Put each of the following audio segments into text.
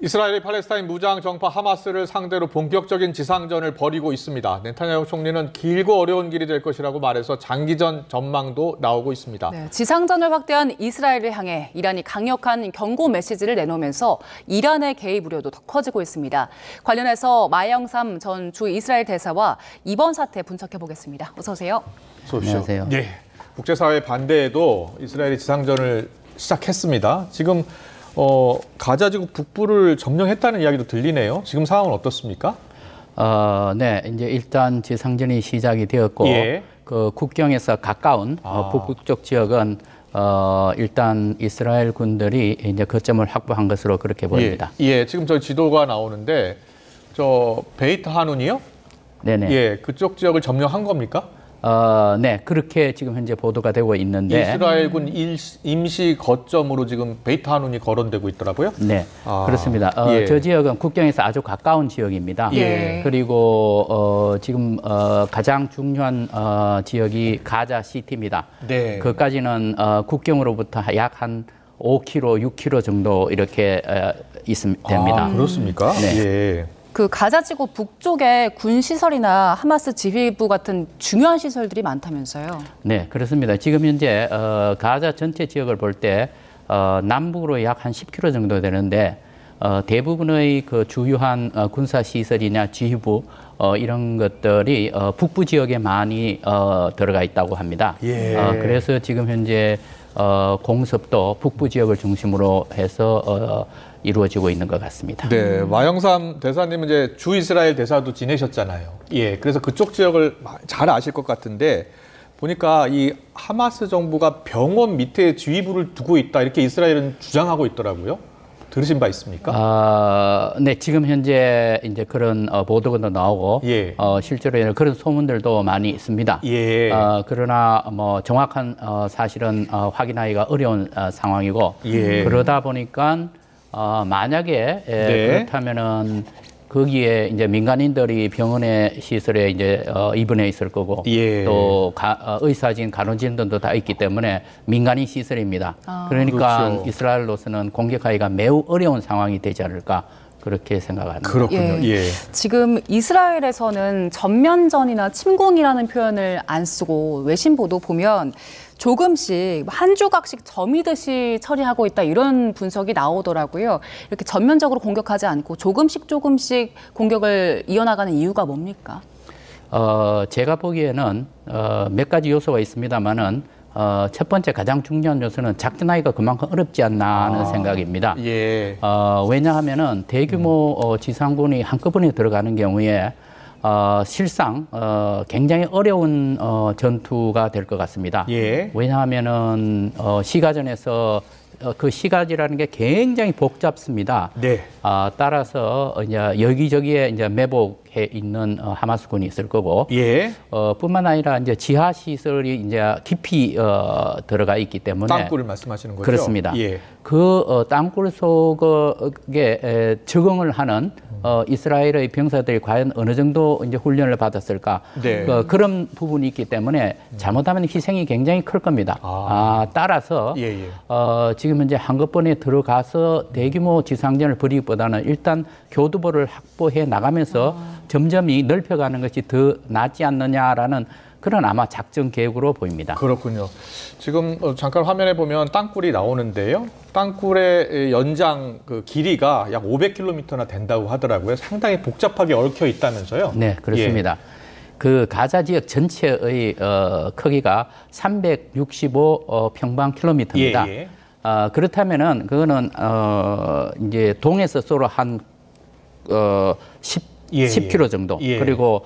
이스라엘이 팔레스타인 무장 정파 하마스를 상대로 본격적인 지상전을 벌이고 있습니다. 네타냐후 총리는 길고 어려운 길이 될 것이라고 말해서 장기전 전망도 나오고 있습니다. 네, 지상전을 확대한 이스라엘을 향해 이란이 강력한 경고 메시지를 내놓으면서 이란의 개입 우려도 더 커지고 있습니다. 관련해서 마영삼 전 주 이스라엘 대사와 이번 사태 분석해 보겠습니다. 어서 오세요. 어서 오십시오. 안녕하세요. 네, 국제사회 반대에도 이스라엘이 지상전을 시작했습니다. 지금 가자지구 북부를 점령했다는 이야기도 들리네요. 지금 상황은 어떻습니까? 네, 이제 일단 지상전이 시작이 되었고, 예. 그 국경에서 가까운 북쪽 지역은 일단 이스라엘 군들이 이제 거점을 확보한 것으로 그렇게 보입니다. 예, 지금 저희 지도가 나오는데 저 베이트 하눈이요? 네네. 예, 그쪽 지역을 점령한 겁니까? 네, 그렇게 지금 현재 보도가 되고 있는데. 이스라엘군 임시 거점으로 지금 베이트 하눈이 거론되고 있더라고요. 네, 그렇습니다. 예. 저 지역은 국경에서 아주 가까운 지역입니다. 예. 그리고 지금 가장 중요한 지역이 가자 시티입니다. 네. 그까지는 국경으로부터 약 한 5km, 6km 정도 이렇게 됩니다. 그렇습니까? 네. 예. 그 가자지구 북쪽에 군 시설이나 하마스 지휘부 같은 중요한 시설들이 많다면서요. 네, 그렇습니다. 지금 현재 가자 전체 지역을 볼 때 남북으로 약 한 10km 정도 되는데 대부분의 그 주요한 군사 시설이나 지휘부 이런 것들이 북부 지역에 많이 들어가 있다고 합니다. 예. 그래서 지금 현재 공습도 북부 지역을 중심으로 해서 이루어지고 있는 것 같습니다. 네, 마영삼 대사님은 이제 주 이스라엘 대사도 지내셨잖아요. 예, 그래서 그쪽 지역을 잘 아실 것 같은데 보니까 이 하마스 정부가 병원 밑에 지휘부를 두고 있다 이렇게 이스라엘은 주장하고 있더라고요. 들으신 바 있습니까? 네, 지금 현재 이제 그런 보도가 나오고, 예. 실제로 그런 소문들도 많이 있습니다. 예. 그러나 뭐 정확한 사실은 확인하기가 어려운 상황이고, 예. 그러다 보니까 만약에 네. 그렇다면은 거기에 이제 민간인들이 병원의 시설에 이제 입원해 있을 거고, 예. 또 의사진, 간호진들도 다 있기 때문에 민간인 시설입니다. 그러니까 그렇죠. 이스라엘로서는 공격하기가 매우 어려운 상황이 되지 않을까 그렇게 생각합니다. 그렇군요. 예. 지금 이스라엘에서는 전면전이나 침공이라는 표현을 안 쓰고 외신 보도 보면 조금씩 한 조각씩 점이듯이 처리하고 있다 이런 분석이 나오더라고요. 이렇게 전면적으로 공격하지 않고 조금씩 공격을 이어나가는 이유가 뭡니까? 제가 보기에는 몇 가지 요소가 있습니다만은 첫 번째 가장 중요한 요소는 작전하기가 그만큼 어렵지 않나 하는 생각입니다. 예. 왜냐하면은 대규모 지상군이 한꺼번에 들어가는 경우에 실상 굉장히 어려운 전투가 될 것 같습니다. 예. 왜냐하면은 시가전에서 그 시가지라는 게 굉장히 복잡습니다. 네. 따라서 이제 여기저기에 이제 매복해 있는 하마스군이 있을 거고, 예. 뿐만 아니라 이제 지하 시설이 이제 깊이 들어가 있기 때문에 땅굴을 말씀하시는 거죠? 그렇습니다. 예. 그 땅굴 속에 적응을 하는 이스라엘의 병사들이 과연 어느 정도 이제 훈련을 받았을까? 네. 그런 부분이 있기 때문에 잘못하면 희생이 굉장히 클 겁니다. 따라서 예, 예. 지금 현재 한꺼번에 들어가서 대규모 지상전을 벌이기보다는 일단 교두보를 확보해 나가면서 점점이 넓혀가는 것이 더 낫지 않느냐라는 그런 아마 작전 계획으로 보입니다. 그렇군요. 지금 잠깐 화면에 보면 땅굴이 나오는데요. 땅굴의 연장 그 길이가 약 500km나 된다고 하더라고요. 상당히 복잡하게 얽혀 있다면서요? 네, 그렇습니다. 그 가자 지역 전체의 크기가 365 평방킬로미터입니다. 예, 예. 그렇다면은 그거는 이제 동에서 서로 한 10km 정도, 예. 그리고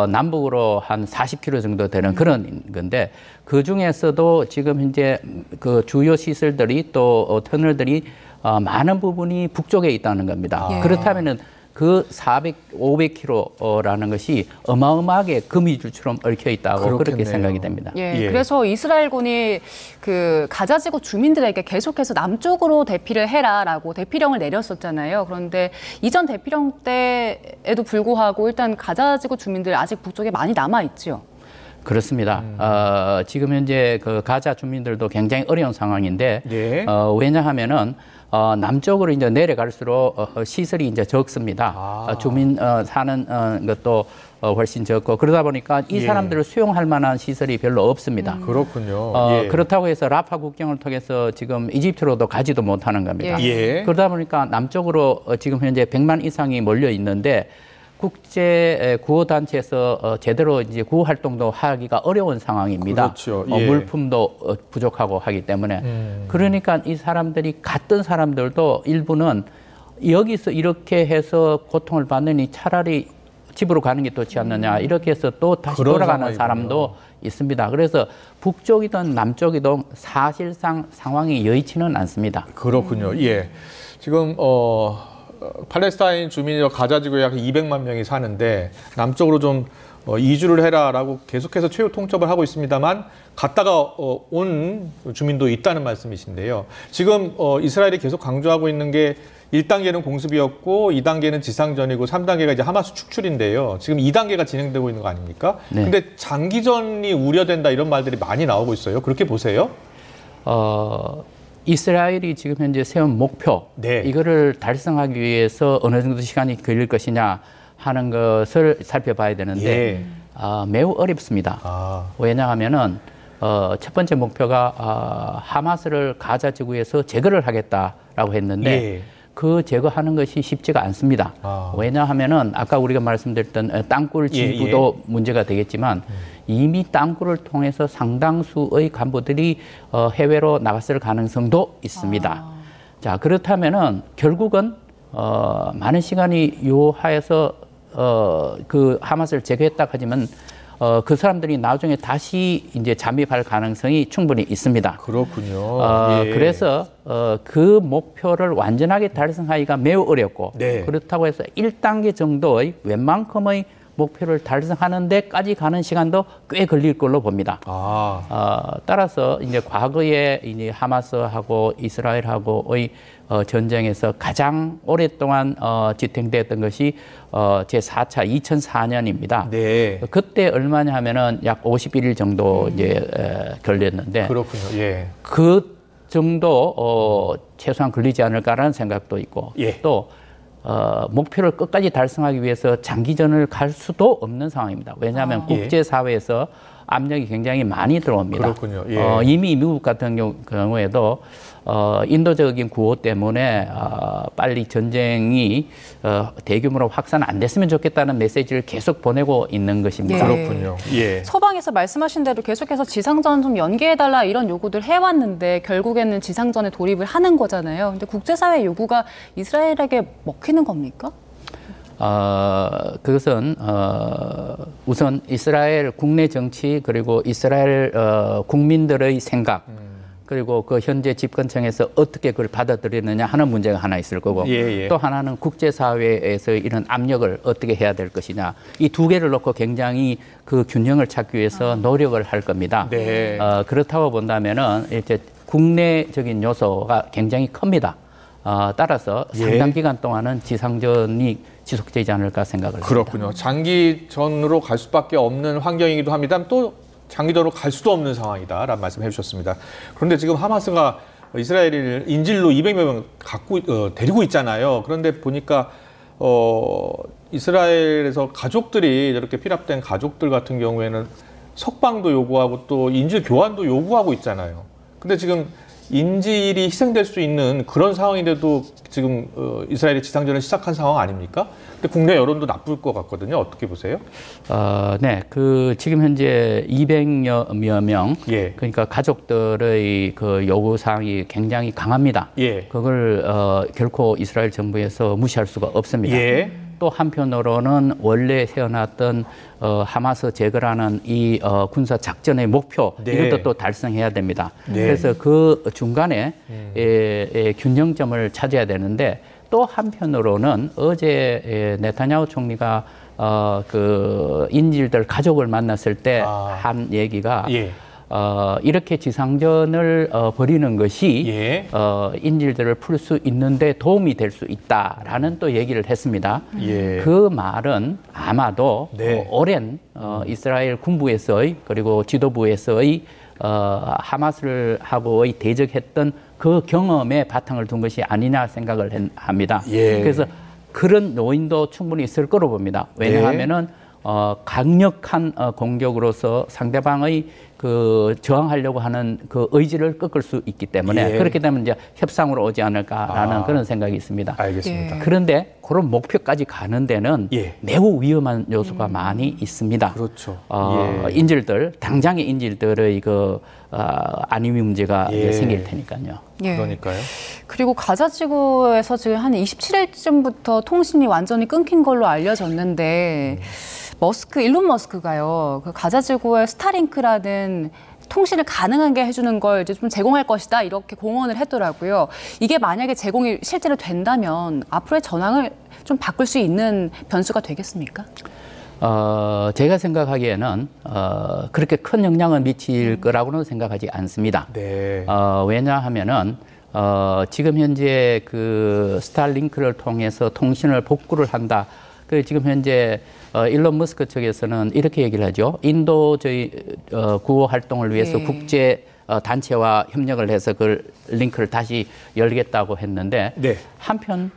남북으로 한 40km 정도 되는 그런 건데, 그 중에서도 지금 현재 그 주요 시설들이 또 터널들이 많은 부분이 북쪽에 있다는 겁니다. 그렇다면은 그 500km라는 것이 어마어마하게 거미줄처럼 얽혀 있다고 그렇겠네요. 그렇게 생각이 됩니다. 예, 그래서 이스라엘군이 그 가자지구 주민들에게 계속해서 남쪽으로 대피를 해라라고 대피령을 내렸었잖아요. 그런데 이전 대피령 때에도 불구하고 일단 가자지구 주민들 아직 북쪽에 많이 남아 있죠. 그렇습니다. 지금 현재 그 가자 주민들도 굉장히 어려운 상황인데, 예. 왜냐하면은 남쪽으로 이제 내려갈수록 시설이 이제 적습니다. 주민 사는 것도 훨씬 적고 그러다 보니까 이 예. 사람들을 수용할 만한 시설이 별로 없습니다. 그렇군요. 예. 그렇다고 해서 라파 국경을 통해서 지금 이집트로도 가지도 못하는 겁니다. 예. 그러다 보니까 남쪽으로 지금 현재 100만 이상이 몰려 있는데 국제 구호단체에서 제대로 이제 구호 활동도 하기가 어려운 상황입니다. 그렇죠. 예. 물품도 부족하고 하기 때문에 그러니까 이 사람들이 갔던 사람들도 일부는 여기서 이렇게 해서 고통을 받느니 차라리 집으로 가는 게 좋지 않느냐 이렇게 해서 또 다시 돌아가는 상황이군요. 사람도 있습니다. 그래서 북쪽이든 남쪽이든 사실상 상황이 여의치는 않습니다. 그렇군요. 예. 지금 팔레스타인 주민이 가자 지구에 약 200만 명이 사는데 남쪽으로 좀 이주를 해라라고 계속해서 최후 통첩을 하고 있습니다만 갔다가 온 주민도 있다는 말씀이신데요. 지금 이스라엘이 계속 강조하고 있는 게 1단계는 공습이었고 2단계는 지상전이고 3단계가 이제 하마스 축출인데요. 지금 2단계가 진행되고 있는 거 아닙니까? 네. 근데 장기전이 우려된다 이런 말들이 많이 나오고 있어요. 그렇게 보세요? 이스라엘이 지금 현재 세운 목표, 네. 이거를 달성하기 위해서 어느 정도 시간이 걸릴 것이냐 하는 것을 살펴봐야 되는데 예. 매우 어렵습니다. 왜냐하면은 첫 번째 목표가 하마스를 가자 지구에서 제거를 하겠다라고 했는데 예. 그 제거하는 것이 쉽지가 않습니다. 왜냐하면은 아까 우리가 말씀드렸던 땅굴 지구도 문제가 되겠지만 이미 땅굴을 통해서 상당수의 간부들이 해외로 나갔을 가능성도 있습니다. 자, 그렇다면은 결국은 많은 시간이 요하여서 그 하마스를 제거했다 하지만 그 사람들이 나중에 다시 이제 잠입할 가능성이 충분히 있습니다. 그렇군요. 예. 그래서 그 목표를 완전하게 달성하기가 매우 어렵고 네. 그렇다고 해서 1단계 정도의 웬만큼의 목표를 달성하는 데까지 가는 시간도 꽤 걸릴 걸로 봅니다. 따라서 이제 과거에 이제 하마스하고 이스라엘하고의 전쟁에서 가장 오랫동안 지탱됐던 것이 제4차 2004년입니다. 네. 그때 얼마냐 하면은 약 51일 정도 이제 걸렸는데 그렇군요. 예. 그 정도 최소한 걸리지 않을까라는 생각도 있고 예. 또 목표를 끝까지 달성하기 위해서 장기전을 갈 수도 없는 상황입니다. 왜냐하면 국제사회에서 압력이 굉장히 많이 들어옵니다. 그렇군요. 예. 이미 미국 같은 경우에도 인도적인 구호 때문에 빨리 전쟁이 대규모로 확산 안 됐으면 좋겠다는 메시지를 계속 보내고 있는 것입니다. 그렇군요. 예. 서방에서 말씀하신 대로 계속해서 지상전 좀 연기해달라 이런 요구들 해왔는데 결국에는 지상전에 돌입을 하는 거잖아요. 근데 국제사회 요구가 이스라엘에게 먹히는 겁니까? 그것은 우선 이스라엘 국내 정치 그리고 이스라엘 국민들의 생각 그리고 그 현재 집권층에서 어떻게 그걸 받아들이느냐 하는 문제가 하나 있을 거고 또 하나는 국제사회에서 이런 압력을 어떻게 해야 될 것이냐 이 두 개를 놓고 굉장히 그 균형을 찾기 위해서 노력을 할 겁니다. 네. 그렇다고 본다면은 이제 국내적인 요소가 굉장히 큽니다. 따라서 상당 기간 동안은 지상전이 지속되지 않을까 생각을 합니다. 그렇군요. 장기전으로 갈 수밖에 없는 환경이기도 합니다. 또 장기전으로 갈 수도 없는 상황이다라는 말씀해 주셨습니다. 그런데 지금 하마스가 이스라엘을 인질로 200여 명 데리고 있잖아요. 그런데 보니까 이스라엘에서 가족들이 이렇게 피랍된 가족들 같은 경우에는 석방도 요구하고 또 인질 교환도 요구하고 있잖아요. 근데 지금 인질이 희생될 수 있는 그런 상황인데도 지금 이스라엘이 지상전을 시작한 상황 아닙니까? 근데 국내 여론도 나쁠 것 같거든요. 어떻게 보세요? 네, 그 지금 현재 200여 명, 그러니까 가족들의 그 요구 사항이 굉장히 강합니다. 그걸 결코 이스라엘 정부에서 무시할 수가 없습니다. 또 한편으로는 원래 세워놨던 하마스 제거라는 이 군사 작전의 목표 이것도 또 달성해야 됩니다. 그래서 그 중간에 균형점을 찾아야 되는데 또 한편으로는 어제 네타냐후 총리가 그 인질들 가족을 만났을 때 한 얘기가 이렇게 지상전을 벌이는 것이 예. 인질들을 풀 수 있는데 도움이 될 수 있다라는 또 얘기를 했습니다. 예. 그 말은 아마도 네. 오랜 이스라엘 군부에서의 그리고 지도부에서의 하마스를 하고의 대적했던 그 경험에 바탕을 둔 것이 아니냐 생각을 합니다. 예. 그래서 그런 요인도 충분히 있을 거로 봅니다. 왜냐하면은 강력한 공격으로서 상대방의 그 저항하려고 하는 그 의지를 꺾을 수 있기 때문에 예. 그렇게 되면 이제 협상으로 오지 않을까라는 그런 생각이 있습니다. 알겠습니다. 예. 그런데 그런 목표까지 가는 데는 예. 매우 위험한 요소가 많이 있습니다. 그렇죠. 예. 인질들, 당장의 인질들의 그 안위 문제가 예. 이제 생길 테니까요. 예. 그러니까요. 그리고 가자 지구에서 지금 한 27일쯤부터 통신이 완전히 끊긴 걸로 알려졌는데 일론 머스크가요. 그 가자 지구에 스타링크라는 통신을 가능하게 해주는 걸 이제 좀 제공할 것이다 이렇게 공언을 했더라고요. 이게 만약에 제공이 실제로 된다면 앞으로의 전황을 좀 바꿀 수 있는 변수가 되겠습니까? 제가 생각하기에는 그렇게 큰 영향을 미칠 거라고는 생각하지 않습니다. 네. 왜냐하면은 지금 현재 그 스타링크를 통해서 통신을 복구를 한다. 그 지금 현재 일론 머스크 측에서는 이렇게 얘기를 하죠. 인도의 구호 활동을 위해서 예. 국제 단체와 협력을 해서 그 링크를 다시 열겠다고 했는데 네. 한편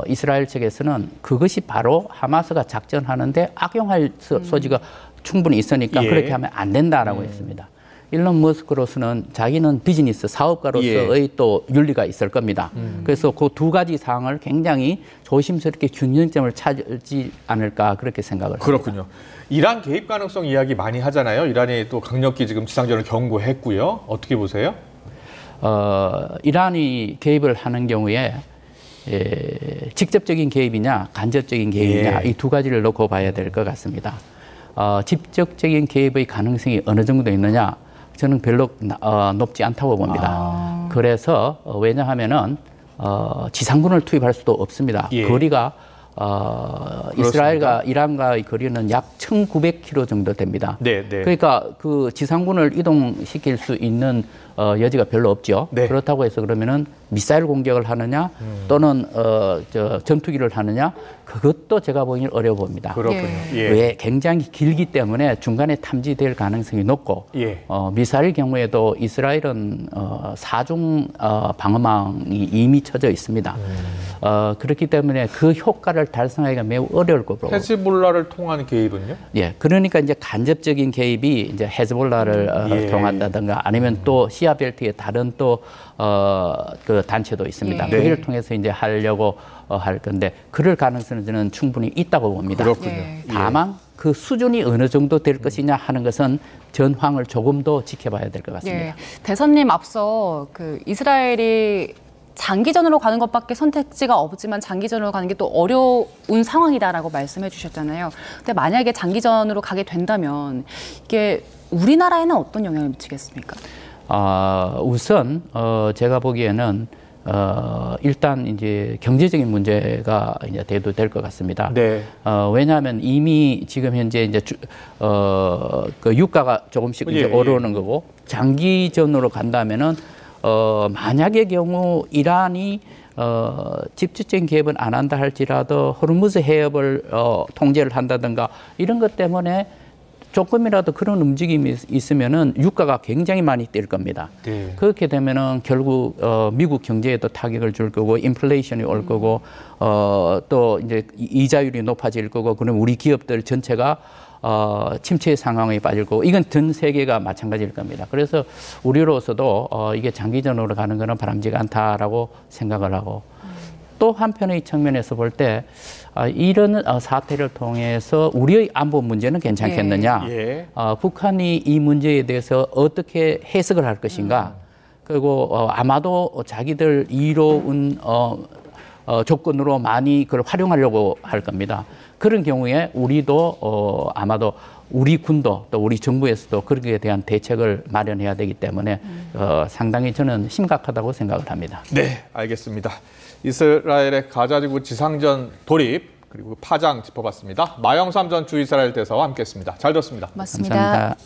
이스라엘 측에서는 그것이 바로 하마스가 작전하는데 악용할 소지가 충분히 있으니까 예. 그렇게 하면 안 된다라고 했습니다. 일론 머스크로서는 자기는 비즈니스 사업가로서의 또 윤리가 있을 겁니다. 그래서 그 두 가지 사항을 굉장히 조심스럽게 균형점을 찾지 않을까 그렇게 생각을 합니다. 그렇군요. 이란 개입 가능성 이야기 많이 하잖아요. 이란이 또 강력히 지금 지상전을 경고했고요. 어떻게 보세요? 이란이 개입을 하는 경우에 직접적인 개입이냐 간접적인 개입이냐 예. 이 두 가지를 놓고 봐야 될 것 같습니다. 직접적인 개입의 가능성이 어느 정도 있느냐 저는 별로 높지 않다고 봅니다. 그래서 왜냐하면은 지상군을 투입할 수도 없습니다. 예. 거리가 이스라엘과 이란과의 거리는 약 1,900km 정도 됩니다. 네, 네. 그러니까 그 지상군을 이동시킬 수 있는 여지가 별로 없죠. 네. 그렇다고 해서 그러면은 미사일 공격을 하느냐 또는 전투기를 하느냐 그것도 제가 보기엔 어려워 봅니다. 그렇군요. 예. 왜 굉장히 길기 때문에 중간에 탐지될 가능성이 높고 예. 미사일 경우에도 이스라엘은 사중 방어망이 이미 쳐져 있습니다. 그렇기 때문에 그 효과를 달성하기가 매우 어려울 거고. 헤즈볼라를 통한 개입은요? 예, 그러니까 이제 간접적인 개입이 이제 헤즈볼라를 예. 통한다든가 아니면 또 시아벨트의 다른 또 그 단체도 있습니다. 예. 거기를 통해서 이제 하려고 할 건데 그럴 가능성은 저는 충분히 있다고 봅니다. 그렇군요. 예. 다만 그 수준이 어느 정도 될 것이냐 하는 것은 전황을 조금 더 지켜봐야 될 것 같습니다. 예. 대사님 앞서 그 이스라엘이 장기전으로 가는 것밖에 선택지가 없지만 장기전으로 가는 게 또 어려운 상황이다라고 말씀해 주셨잖아요. 근데 만약에 장기전으로 가게 된다면 이게 우리나라에는 어떤 영향을 미치겠습니까? 우선 제가 보기에는 일단 이제 경제적인 문제가 이제 대두될 것 같습니다. 네. 왜냐하면 이미 지금 현재 이제 그 유가가 조금씩 이제 예, 오르는 거고 장기전으로 간다면은 만약의 경우 이란이 직접적인 개입은 안 한다 할지라도 호르무즈 해협을 통제를 한다든가 이런 것 때문에 조금이라도 그런 움직임이 있으면은 유가가 굉장히 많이 뛸 겁니다. 네. 그렇게 되면은 결국 미국 경제에도 타격을 줄 거고 인플레이션이 올 거고 또 이제 이자율이 높아질 거고 그럼 우리 기업들 전체가 침체 상황에 빠질 거고 이건 전 세계가 마찬가지일 겁니다. 그래서 우리로서도 이게 장기전으로 가는 거는 바람직하지 않다라고 생각을 하고 또 한편의 측면에서 볼 때 이런 사태를 통해서 우리의 안보 문제는 괜찮겠느냐. 예. 북한이 이 문제에 대해서 어떻게 해석을 할 것인가. 그리고 아마도 자기들 이로운 조건으로 많이 그걸 활용하려고 할 겁니다. 그런 경우에 우리도 아마도 우리 군도 또 우리 정부에서도 거기에 대한 대책을 마련해야 되기 때문에 상당히 저는 심각하다고 생각을 합니다. 네, 알겠습니다. 이스라엘의 가자지구 지상전 돌입 그리고 파장 짚어봤습니다. 마영삼 전 주이스라엘 대사와 함께했습니다. 잘 들었습니다. 맞습니다. 감사합니다.